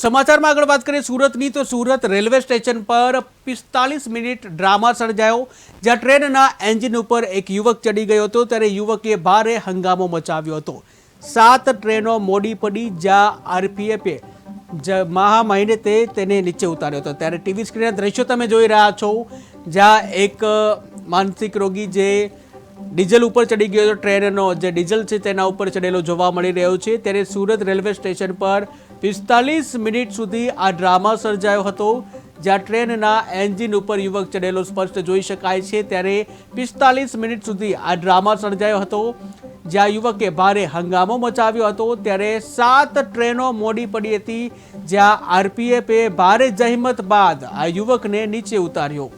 સમાચારમાં આગળ વાત કરીએ સુરતની તો સુરત રેલવે સ્ટેશન પર 45 મિનિટ ડ્રામા સર્જાયો જ્યાં ટ્રેનના એન્જિન ઉપર એક યુવક ચડી ગયો હતો ત્યારે યુવકે ભારે હંગામો મચાવ્યો હતો 7 ટ્રેનો મોડી પડી જ્યાં આરપીએફે મહા મહિને તેને નીચે ઉતાર્યો હતો ત્યારે ટીવી સ્ક્રીનના દ્રશ્યો તમે જોઈ રહ્યા છો જ્યાં એક માનસિક રોગી જે ડીઝલ ઉપર ચડી ગયો ટ્રેનનો જે ડીઝલ છે તેના ઉપર ચડેલો જોવા મળી રહ્યો છે ત્યારે સુરત રેલવે સ્ટેશન પર 45 મિનિટ સુધી આ ડ્રામા સર્જાયો હતો જ્યાં ટ્રેનના એન્જિન ઉપર યુવક ચડેલો સ્પષ્ટ જોઈ શકાય છે ત્યારે 45 મિનિટ સુધી આ ડ્રામા સર્જાયો હતો જ્યાં યુવકે ભારે હંગામો મચાવ્યો હતો ત્યારે 7 ટ્રેનો મોડી પડી હતી જ્યાં આરપીએફે ભારે જહેમત બાદ આ યુવકને નીચે ઉતાર્યો।